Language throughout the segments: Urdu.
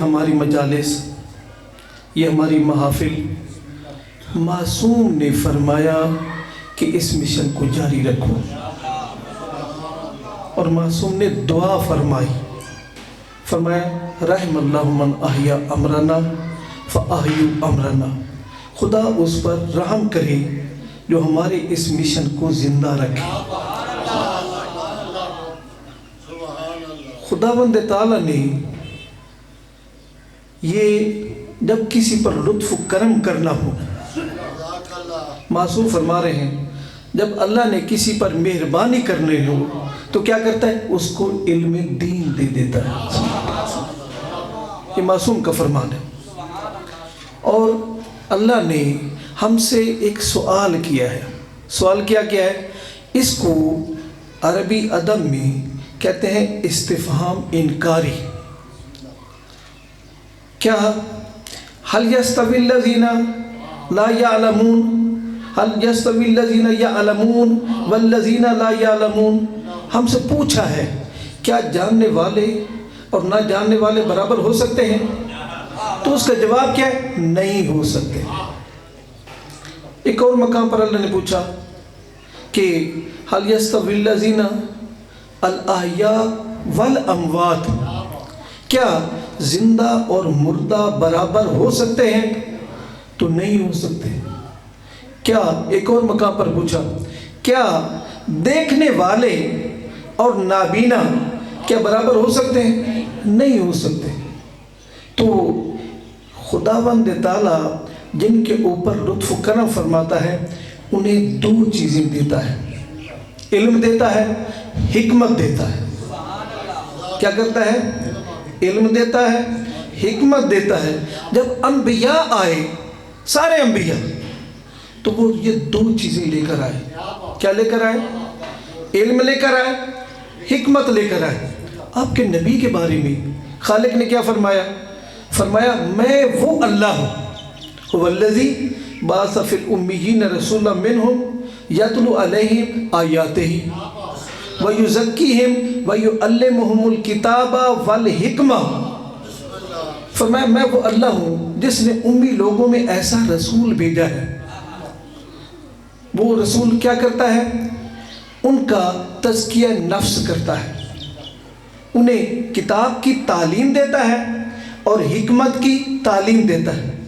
ہماری مجالس، یہ ہماری محافل، معصوم نے فرمایا کہ اس مشن کو جاری رکھو، اور معصوم نے دعا فرمایا رحم اللہ من احیا امرنا فاحیوا امرنا، خدا اس پر رحم کرے جو ہمارے اس مشن کو زندہ رکھے۔ خداوند تعالیٰ نے یہ جب کسی پر لطف و کرم کرنا ہو، معصوم فرما رہے ہیں جب اللہ نے کسی پر مہربانی کرنے ہو تو کیا کرتا ہے؟ اس کو علم دین دے دیتا ہے۔ یہ معصوم کا فرمان ہے۔ اور اللہ نے ہم سے ایک سوال کیا ہے۔ سوال کیا ہے؟ اس کو عربی ادب میں کہتے ہیں استفہام انکاری۔ کیا هل يستوي الذين لا يعلمون هل يستوي الذين يعلمون والذين لا يعلمون، ہم سے پوچھا ہے کیا جاننے والے اور نہ جاننے والے برابر ہو سکتے ہیں؟ تو اس کا جواب کیا ہے؟ نہیں ہو سکتے۔ ایک اور مقام پر اللہ نے پوچھا کہ هل يستوي الذين الاحیاء والاموات، کیا زندہ اور مردہ برابر ہو سکتے ہیں؟ تو نہیں ہو سکتے۔ کیا ایک اور مقام پر پوچھا کیا دیکھنے والے اور نابینا کیا برابر ہو سکتے ہیں؟ نہیں ہو سکتے۔ تو خداوند تعالیٰ جن کے اوپر لطف و کرم فرماتا ہے انہیں دو چیزیں دیتا ہے، علم دیتا ہے، حکمت دیتا ہے۔ کیا کرتا ہے؟ علم دیتا ہے، حکمت دیتا ہے۔ جب انبیاء آئے، سارے انبیاء، تو وہ یہ دو چیزیں لے کر آئے۔ کیا لے کر آئے؟ علم لے کر آئے، حکمت لے کر آئے۔ آپ کے نبی کے بارے میں خالق نے کیا فرمایا؟ فرمایا میں وہ اللہ ہوں، والذی بعث فی الامیین رسولا منہم یتلو علیہم آیاتہ وَيُزَكِّهِمْ وَيُعَلِّمُهُمُ الْكِتَابَ وَالْحِکْمَةَ، فرمایا میں وہ اللہ ہوں جس نے امی لوگوں میں ایسا رسول بھیجا ہے۔ وہ رسول کیا کرتا ہے؟ ان کا تزکیہ نفس کرتا ہے، انہیں کتاب کی تعلیم دیتا ہے اور حکمت کی تعلیم دیتا ہے۔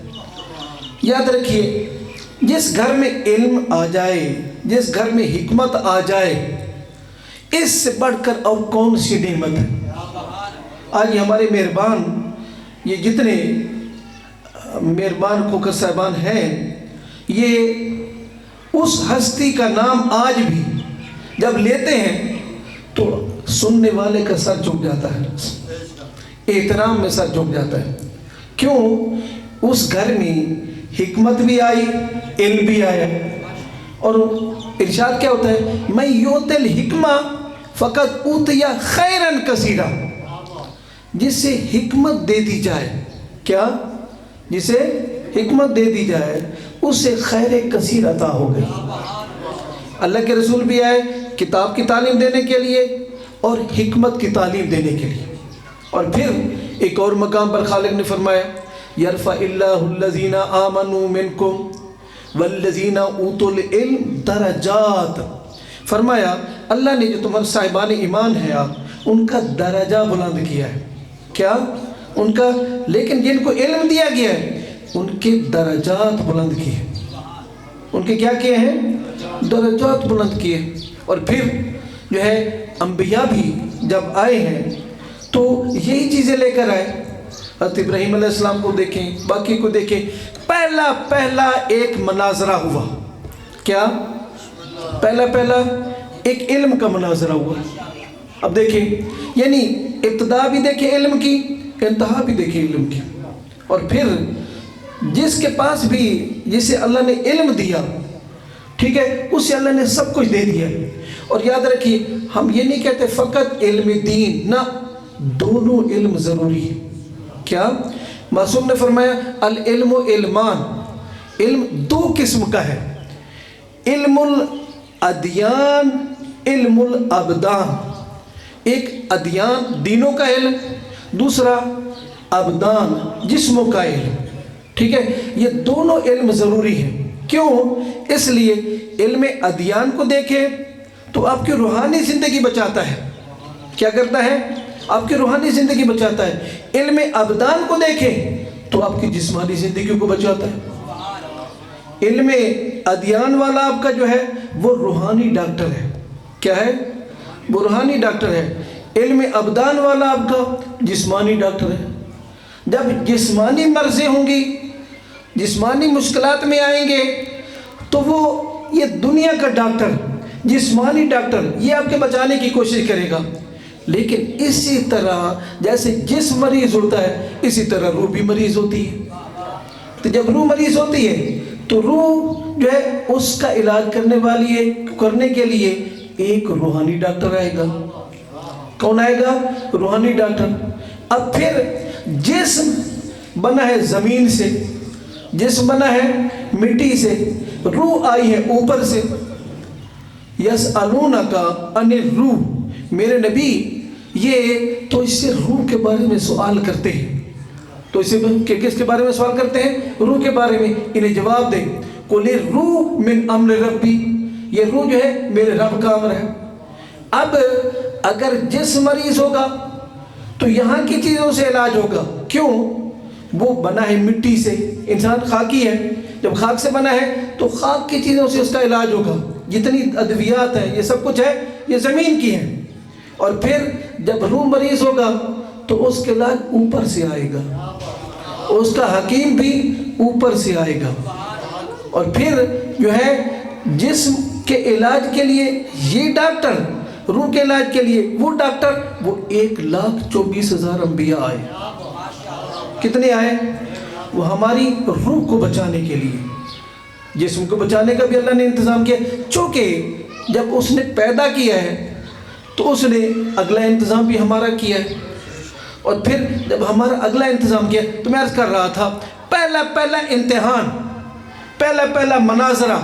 یاد رکھیے، جس گھر میں علم آ جائے، جس گھر میں حکمت آ جائے، اس سے بڑھ کر اور کون سی نعمت ہے؟ آج ہمارے مہربان، یہ جتنے مہربان کھوکر صاحبان ہیں، یہ اس ہستی کا نام آج بھی جب لیتے ہیں تو سننے والے کا سر جھک جاتا ہے، احترام میں سر جھک جاتا ہے۔ کیوں؟ اس گھر میں حکمت بھی آئی، علم بھی آیا۔ اور ارشاد کیا ہوتا ہے؟ میں یوت الحکمہ فقط اوتیا خیرن کثیرا، جسے حکمت دے دی جائے، کیا؟ جسے حکمت دے دی جائے اسے خیر کثیر عطا ہو گئی۔ اللہ کے رسول بھی آئے کتاب کی تعلیم دینے کے لیے اور حکمت کی تعلیم دینے کے لیے۔ اور پھر ایک اور مقام پر خالق نے فرمایا یرفع اللہ الذین آمنوا منکم والذین اوتوا العلم درجات، فرمایا اللہ نے جو تمہارے صاحبان ایمان ہیں آپ ان کا درجہ بلند کیا ہے۔ کیا؟ ان کا، لیکن جن کو علم دیا گیا ہے ان کے درجات بلند کیے، ان کے کیا کیے ہیں؟ درجات بلند کیے۔ اور پھر جو ہے انبیاء بھی جب آئے ہیں تو یہی چیزیں لے کر آئے۔ حضرت ابراہیم علیہ السلام کو دیکھیں، باقی کو دیکھیں، پہلا ایک مناظرہ ہوا۔ کیا؟ پہلا ایک علم کا مناظرہ ہوا۔ اب دیکھیں، یعنی ابتدا بھی دیکھیں علم کی، انتہا بھی دیکھیں علم کی۔ اور پھر جس کے پاس بھی، جسے اللہ نے علم دیا، ٹھیک ہے، اسے اللہ نے سب کچھ دے دیا۔ اور یاد رکھیے ہم یہ نہیں کہتے فقط علم دین، نہ، دونوں علم ضروری ہے۔ کیا؟ معصوم نے فرمایا العلم علمان، علم دو قسم کا ہے، علم الادیان، علم الابدان۔ ایک ادیان، دینوں کا علم، دوسرا ابدان جسموں کا علم، ٹھیک ہے، یہ دونوں علم ضروری ہیں۔ کیوں؟ اس لیے علم ادیان کو دیکھیں تو آپ کی روحانی زندگی بچاتا ہے، کیا کرتا ہے؟ آپ کی روحانی زندگی بچاتا ہے۔ علم ابدان کو دیکھیں تو آپ کی جسمانی زندگی کو بچاتا ہے۔ علم ادیان والا آپ کا جو ہے وہ روحانی ڈاکٹر ہے، کیا ہے؟ وہ روحانی ڈاکٹر ہے۔ علم ابدان والا آپ کا جسمانی ڈاکٹر ہے۔ جب جسمانی مرضیں ہوں گی، جسمانی مشکلات میں آئیں گے تو وہ یہ دنیا کا ڈاکٹر، جسمانی ڈاکٹر یہ آپ کے بچانے کی کوشش کرے گا، لیکن اسی طرح جیسے جسم مریض ہوتا ہے اسی طرح روح بھی مریض ہوتی ہے۔ تو جب روح مریض ہوتی ہے تو روح جو ہے اس کا علاج کرنے کے لیے ایک روحانی ڈاکٹر آئے گا۔ کون آئے گا؟ روحانی ڈاکٹر۔ اب پھر جسم بنا ہے زمین سے، جسم بنا ہے مٹی سے، روح آئی ہے اوپر سے۔ یسألونک عن الروح، میرے نبی یہ تو اس سے روح کے بارے میں سوال کرتے ہیں، تو اس سے کس کے بارے میں سوال کرتے ہیں؟ روح کے بارے میں۔ انہیں جواب دے قل الروح من امر ربی، یہ روح جو ہے میرے رب کا امر ہے۔ اب اگر جسم مریض ہوگا تو یہاں کی چیزوں سے علاج ہوگا، کیوں؟ وہ بنا ہے مٹی سے، انسان خاکی ہے، جب خاک سے بنا ہے تو خاک کی چیزوں سے اس کا علاج ہوگا۔ جتنی ادویات ہیں یہ سب کچھ ہے یہ زمین کی ہیں۔ اور پھر جب روح مریض ہوگا تو اس کے علاج اوپر سے آئے گا، اس کا حکیم بھی اوپر سے آئے گا۔ اور پھر جو ہے جسم کے علاج کے لیے یہ ڈاکٹر، روح کے علاج کے لیے وہ ڈاکٹر، وہ 1,24,000 انبیاء آئے۔ کتنے آئے؟ وہ ہماری روح کو بچانے کے لیے، جسم کو بچانے کا بھی اللہ نے انتظام کیا، چونکہ جب اس نے پیدا کیا ہے تو اس نے اگلا انتظام بھی ہمارا کیا ہے۔ اور پھر جب ہمارا اگلا انتظام کیا تو میں عرض کر رہا تھا پہلا امتحان، پہلا مناظرہ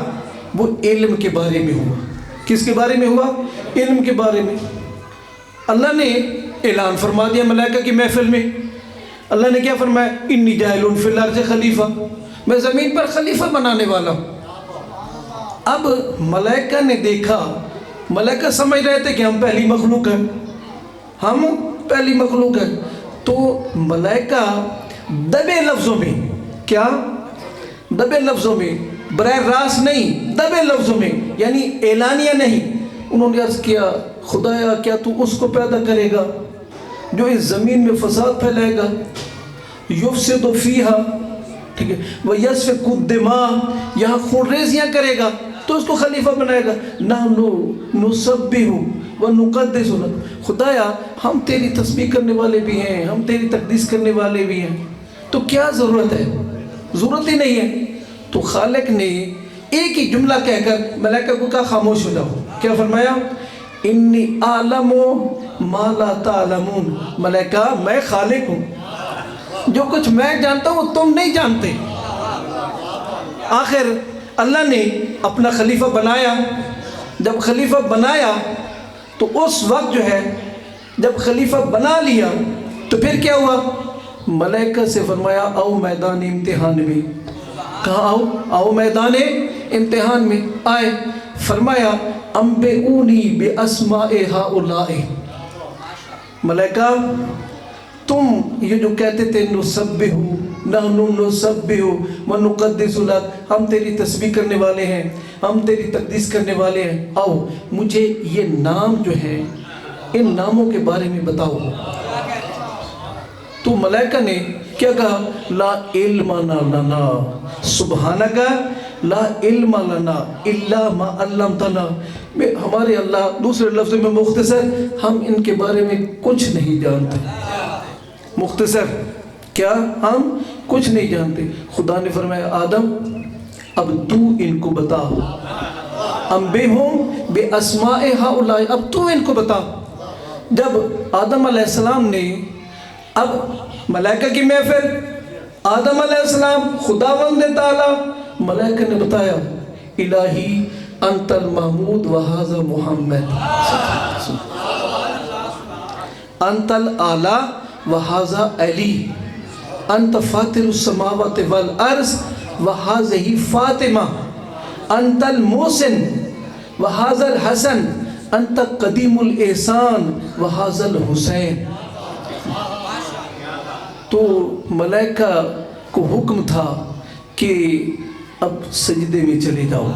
وہ علم کے بارے میں ہوا۔ کس کے بارے میں ہوا؟ علم کے بارے میں۔ اللہ نے اعلان فرما دیا ملائکہ کی محفل میں، اللہ نے کیا فرمایا؟ انی جاعل فی الارض خلیفہ، میں زمین پر خلیفہ بنانے والا ہوں۔ اب ملائکہ نے دیکھا، ملائکہ سمجھ رہے تھے کہ ہم پہلی مخلوق ہیں، ہم پہلی مخلوق ہیں، تو ملائکہ دبے لفظوں میں، کیا؟ دبے لفظوں میں، براہ راست نہیں، دبے لفظوں میں، یعنی اعلانیہ نہیں، انہوں نے عرض کیا خدایا کیا تو اس کو پیدا کرے گا جو اس زمین میں فساد پھیلائے گا، یفسد فیہا، ٹھیک ہے، وَيَسْفِكُ الدِّمَاءَ، یہاں خون ریزیاں کرے گا تو اس کو خلیفہ بنائے گا۔ نَحْنُ نُسَبِّحُ وَنُقَدِّسُ لَكَ، خدایا ہم تیری تسبیح کرنے والے بھی ہیں، ہم تیری تقدیس کرنے والے بھی ہیں، تو کیا ضرورت ہے؟ ضرورت ہی نہیں ہے۔ تو خالق نے ایک ہی جملہ کہہ کر ملائکہ کو کہا خاموش ہو جاؤ، کیا فرمایا؟ انی اعلم ما لا تعلمون، ملائکہ میں خالق ہوں، جو کچھ میں جانتا ہوں وہ تم نہیں جانتے۔ آخر اللہ نے اپنا خلیفہ بنایا، جب خلیفہ بنایا تو اس وقت جو ہے جب خلیفہ بنا لیا تو پھر کیا ہوا؟ ملائکہ سے فرمایا آؤ میدان امتحان میں، کہا آؤ میدان امتحان میں، آئے، فرمایا انبئونی باسماء ہؤلاء، ملائکہ تم یہ جو کہتے تھے نسبح نحن نسبح ونقدس لک، ہم تیری تسبیح کرنے والے ہیں، ہم تیری تقدیس کرنے والے ہیں، آؤ مجھے یہ نام جو ہیں ان ناموں کے بارے میں بتاؤ۔ تو ملائکہ نے کیا کہا؟ لا علم لنا سبحانک لا علم لنا الا ما علمتنا، ہمارے اللہ، دوسرے لفظ میں مختصر، ہم ان کے بارے میں کچھ نہیں جانتے، مختصر کیا؟ ہم کچھ نہیں جانتے۔ خدا نے فرمایا آدم اب تو ان کو بتا، انبئہم باسماء ہؤلاء، اب تو ان کو بتا۔ جب آدم علیہ السلام نے، اب ملائکہ کی محفل، آدم علیہ السلام، خداوند تعالیٰ، ملائکہ نے بتایا الہی انت المحمود وہذا محمد، انت الاعلی وہذا علی، انت فاطر السماوات والارض وہذہ فاطمہ انت المحسن وہذا الحسن انت قدیم الاحسان وہذا الحسین. تو ملائکہ کو حکم تھا کہ اب سجدے میں چلے جاؤ.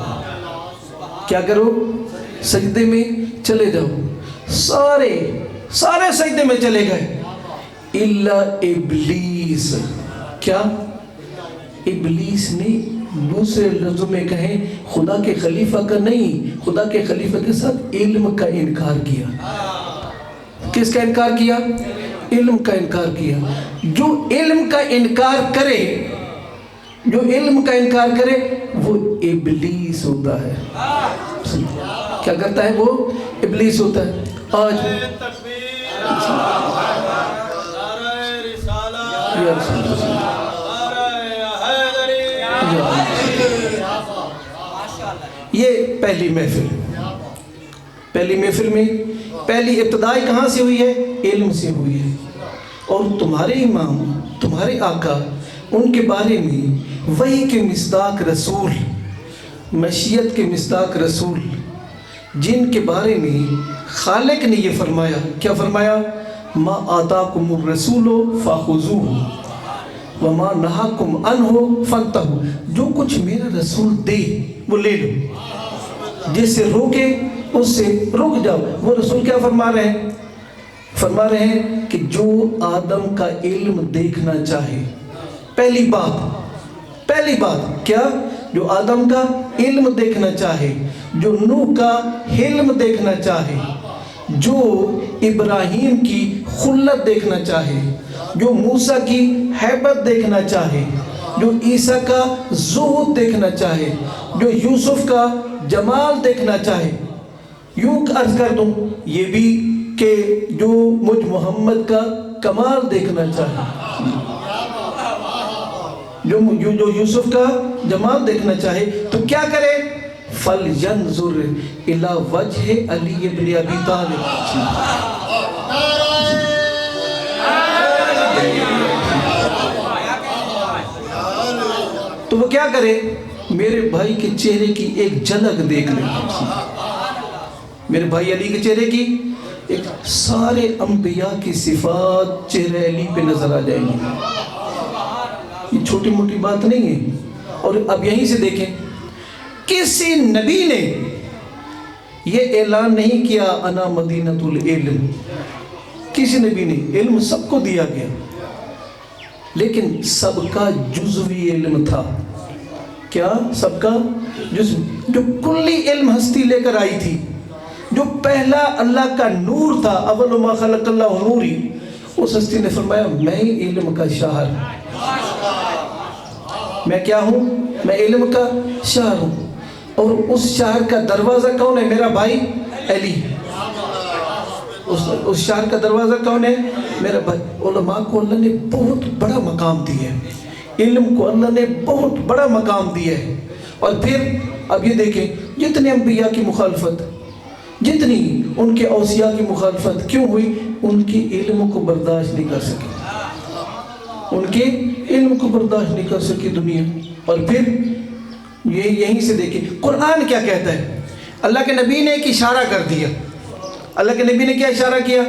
کیا کرو؟ سجدے میں چلے جاؤ. سارے سجدے میں چلے گئے الا ابلیس. کیا؟ ابلیس نے دوسرے لفظوں میں کہیں خدا کے خلیفہ کا نہیں، خدا کے خلیفہ کے ساتھ علم کا انکار کیا. کس کا انکار کیا؟ علم کا انکار کیا. جو علم کا انکار کرے، جو علم کا انکار کرے وہ ابلیس ہوتا ہے. کیا کرتا ہے وہ؟ ابلیس ہوتا ہے. آج یہ پہلی محفل میں پہلی ابتدائی کہاں سے ہوئی ہے؟ علم سے ہوئی ہے. اور تمہارے امام، تمہارے آقا، ان کے بارے میں وحی کے مصداق رسول، مشیت کے مصداق رسول، جن کے بارے میں خالق نے یہ فرمایا. کیا فرمایا؟ ما آتاکم الرسول فخذوہ وما نہاکم عنہ فانتہوا. جو کچھ میرا رسول دے وہ لے لو، جس سے روکے اس سے رک جاؤ. وہ رسول کیا فرما رہے ہیں؟ فرما رہے ہیں کہ جو آدم کا علم دیکھنا چاہے، پہلی بات کیا؟ جو آدم کا علم دیکھنا چاہے، جو نوح کا حلم دیکھنا چاہے، جو ابراہیم کی خلت دیکھنا چاہے، جو موسیٰ کی ہیبت دیکھنا چاہے، جو عیسیٰ کا زہد دیکھنا چاہے، جو یوسف کا جمال دیکھنا چاہے. یوں عرض کر دوں یہ بھی کہ جو مجھ محمد کا کمال دیکھنا چاہے، جو یوسف کا جمال دیکھنا چاہے تو کیا کرے؟ فَلْيَنْظُرْ إِلَى وَجْهِ عَلِيِّ بْنِ أَبِي طَالِبٍ. تو وہ کیا کرے؟ میرے بھائی کے چہرے کی ایک جھلک دیکھ لیں. میرے بھائی علی کے چہرے کی ایک، سارے انبیاء کی صفات چہرے علی پہ نظر آ جائیں گی. یہ چھوٹی موٹی بات نہیں ہے. اور اب یہیں سے دیکھیں، کسی نبی نے یہ اعلان نہیں کیا انا مدینۃ العلم. کسی نبی نے، علم سب کو دیا گیا لیکن سب کا جزوی علم تھا. کیا؟ سب کا جزوی. جو کلی علم ہستی لے کر آئی تھی، جو پہلا اللہ کا نور تھا، اول ما خلق اللہ نوری، اس ہستی نے فرمایا میں علم کا شاہر. میں کیا ہوں؟ میں علم کا شاہر ہوں. اور اس شاہر کا دروازہ کون ہے؟ میرا بھائی علی. اس شاہر کا دروازہ کون ہے؟ میرا بھائی. علماء کو اللہ نے بہت بڑا مقام دیا ہے، علم کو اللہ نے بہت بڑا مقام دیا ہے. اور پھر اب یہ دیکھیں، جتنے انبیاء کی مخالفت، جتنی ان کے اوصیاء کی مخالفت کیوں ہوئی؟ ان کی علم کو برداشت نہیں کر سکے، ان کے علم کو برداشت نہیں کر سکی دنیا. اور پھر یہیں سے دیکھیں قرآن کیا کہتا ہے. اللہ کے نبی نے ایک اشارہ کر دیا. اللہ کے نبی نے کیا اشارہ کیا؟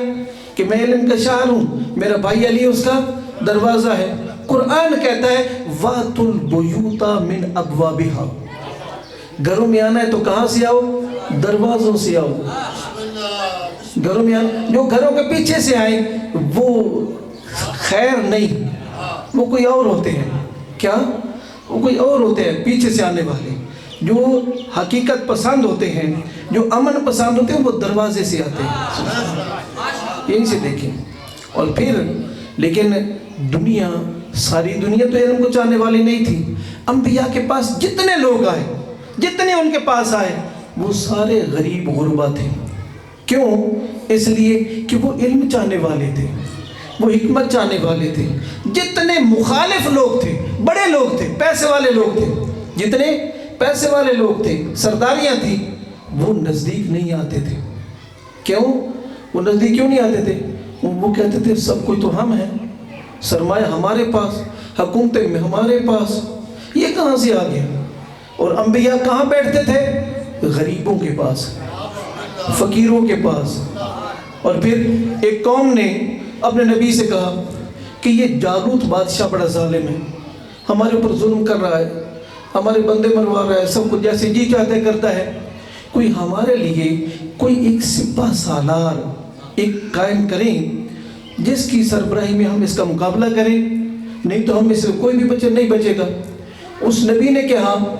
کہ میں علم کا شاہر ہوں، میرا بھائی علی اس کا دروازہ ہے. قرآن کہتا ہے وَأْتُوا الْبُيُوتَ مِنْ أَبْوَابِهَا. گھروں میں آنا ہے تو کہاں سے آؤ؟ دروازوں سے آؤ. گھروں میں آنا، جو گھروں کے پیچھے سے آئیں وہ خیر نہیں، وہ کوئی اور ہوتے ہیں. کیا؟ وہ کوئی اور ہوتے ہیں پیچھے سے آنے والے. جو حقیقت پسند ہوتے ہیں، جو امن پسند ہوتے ہیں، وہ دروازے سے آتے ہیں. یہیں سے دیکھیں. اور پھر لیکن دنیا، ساری دنیا تو علم کو چاہنے والی نہیں تھی. انبیاء کے پاس جتنے لوگ آئے، جتنے ان کے پاس آئے، وہ سارے غریب غربا تھے. کیوں؟ اس لیے کہ وہ علم چاہنے والے تھے، وہ حکمت چاہنے والے تھے. جتنے مخالف لوگ تھے، بڑے لوگ تھے، پیسے والے لوگ تھے، جتنے پیسے والے لوگ تھے، سرداریاں تھیں، وہ نزدیک نہیں آتے تھے. کیوں؟ وہ نزدیک کیوں نہیں آتے تھے؟ وہ کہتے تھے سب کوئی تو ہم ہیں، سرمایہ ہمارے پاس، حکومتیں ہمارے پاس، یہ کہاں سے آ گیا؟ اور انبیاء کہاں بیٹھتے تھے؟ غریبوں کے پاس، فقیروں کے پاس۔ اور پھر ایک قوم نے اپنے نبی سے کہا کہ یہ جالوت بادشاہ بڑا ظالم ہے، ہمارے اوپر ظلم کر رہا ہے، ہمارے بندے مروا رہا ہے، سب کچھ جیسے جی چاہتے کرتا ہے، کوئی ہمارے لیے کوئی ایک سپہ سالار ایک قائم کریں جس کی سربراہی میں ہم اس کا مقابلہ کریں، نہیں تو ہم اس سے کوئی بھی نہیں بچے گا۔ اس نبی نے کہا،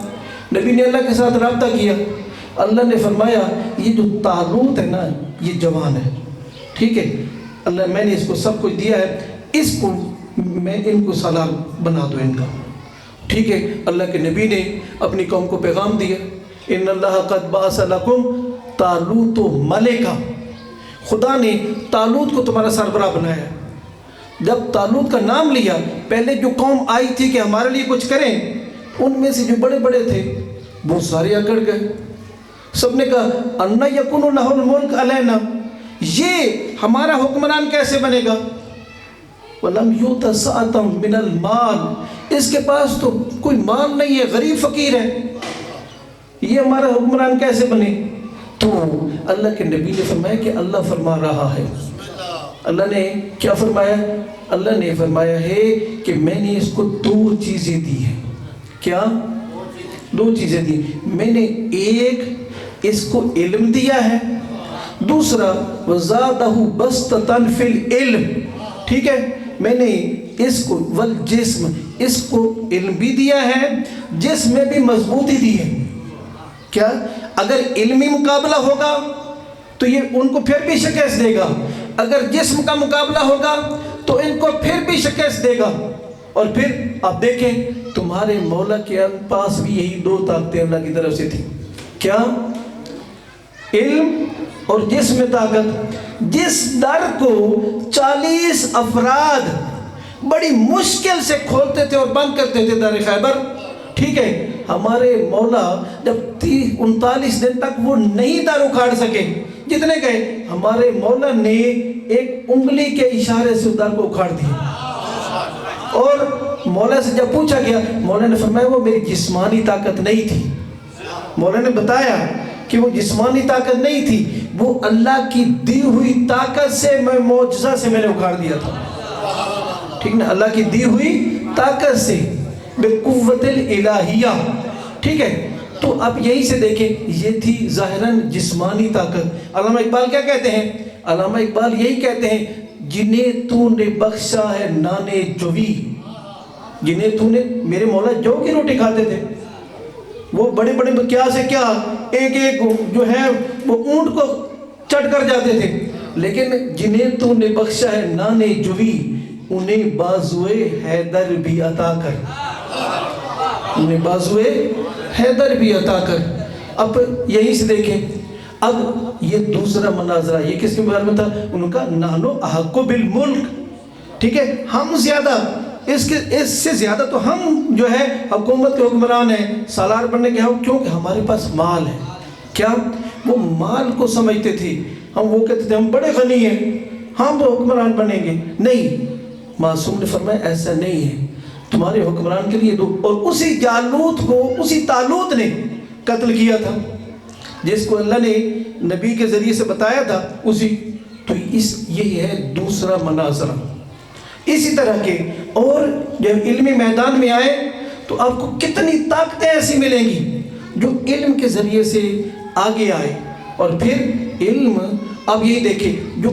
نبی نے اللہ کے ساتھ رابطہ کیا، اللہ نے فرمایا یہ جو طالوت ہے نا یہ جوان ہے، ٹھیک ہے، اللہ میں نے اس کو سب کچھ دیا ہے، اس کو میں ان کو سالار بنا دو ان کا، ٹھیک ہے۔ اللہ کے نبی نے اپنی قوم کو پیغام دیا، ان اللہ قد بعث لکم طالوت ملکا، خدا نے طالوت کو تمہارا سربراہ بنایا۔ جب طالوت کا نام لیا، پہلے جو قوم آئی تھی کہ ہمارے لیے کچھ کریں، ان میں سے جو بڑے بڑے تھے وہ سارے اکڑ گئے، سب نے کہا اَنَّ يَكُنُ لَهُ الْمُلْكُ عَلَيْنَا، یہ ہمارا حکمران کیسے بنے گا؟ وَلَمْ يُؤْتَ سَعَةً مِنَ الْمَالِ، اس کے پاس تو کوئی مال نہیں ہے، غریب فقیر ہے، یہ ہمارا حکمران کیسے بنے؟ تو اللہ کے نبی نے فرمایا کہ اللہ فرما رہا ہے۔ اللہ نے کیا فرمایا؟ اللہ نے فرمایا ہے کہ میں نے اس کو دو چیزیں دی ہیں۔ کیا؟ دو چیزیں دی۔ میں نے ایک اس کو علم دیا ہے، دوسرا وَزَادَهُ بَسْطَةً فِي الْعِلْمِ، ٹھیک ہے، میں نے اس کو والجسم، اس کو علم بھی دیا ہے، جسم میں بھی مضبوطی دی ہے۔ کیا؟ اگر علمی مقابلہ ہوگا تو یہ ان کو پھر بھی شکست دے گا، اگر جسم کا مقابلہ ہوگا تو ان کو پھر بھی شکست دے گا۔ اور پھر آپ دیکھیں تمہارے مولا کے پاس بھی یہی دو طاقتیں اللہ کی طرف سے تھی۔ کیا؟ علم اور جسم میں طاقت۔ جس در کو 40 افراد بڑی مشکل سے کھولتے تھے اور بند کرتے تھے، در خیبر، ٹھیک ہے، ہمارے مولا جب 39 دن تک وہ نہیں در اکھاڑ سکے، جتنے گئے ہمارے مولا نے ایک انگلی کے اشارے سے در کو اکھاڑ دیا۔ اور مولا سے جب پوچھا گیا، مولا نے فرمایا وہ میری جسمانی طاقت نہیں تھی۔ مولا نے بتایا کہ وہ جسمانی طاقت نہیں تھی، وہ اللہ کی دی ہوئی طاقت سے، میں معجزہ سے میں نے اکھاڑ دیا تھا، ٹھیک نا، اللہ کی دی ہوئی طاقت سے، بقوت الالہیہ، ٹھیک ہے۔ تو اب یہی سے دیکھیں، یہ تھی ظاہراً جسمانی طاقت۔ علامہ اقبال کیا کہتے ہیں؟ علامہ اقبال یہی کہتے ہیں، جنہیں تو نے بخشا ہے نانے جوی، جنہیں تو نے، میرے مولا جو کی روٹی کھاتے تھے، وہ بڑے بڑے کیا سے کیا ایک ایک جو ہے وہ اونٹ کو چٹ کر جاتے تھے، لیکن جنہیں تو نے بخشا ہے نانے جوی، انہیں بازوئے حیدر بھی عطا کر، انہیں بازوئے حیدر بھی عطا کر۔ اب یہی سے دیکھیں، اب یہ دوسرا مناظرہ، یہ کس کے بارے میں تھا؟ ان کا نحنو احق بالملک، ٹھیک ہے، ہم زیادہ، اس سے زیادہ تو ہم جو ہے حکومت کے حکمران ہیں، سالار بننے کے ہم، کیونکہ ہمارے پاس مال ہے۔ کیا؟ وہ مال کو سمجھتے تھے، ہم وہ کہتے تھے ہم بڑے غنی ہیں، ہم وہ حکمران بنیں گے، نہیں، معصوم نے فرمایا ایسا نہیں ہے، تمہارے حکمران کے لیے دو۔ اور اسی جالوت کو اسی طالوت نے قتل کیا تھا، جس کو اللہ نے نبی کے ذریعے سے بتایا تھا، اسی تو یہی ہے دوسرا مناظرہ۔ اسی طرح کے اور جب علمی میدان میں آئے تو آپ کو کتنی طاقتیں ایسی ملیں گی جو علم کے ذریعے سے آگے آئے۔ اور پھر علم، اب یہی دیکھیں جو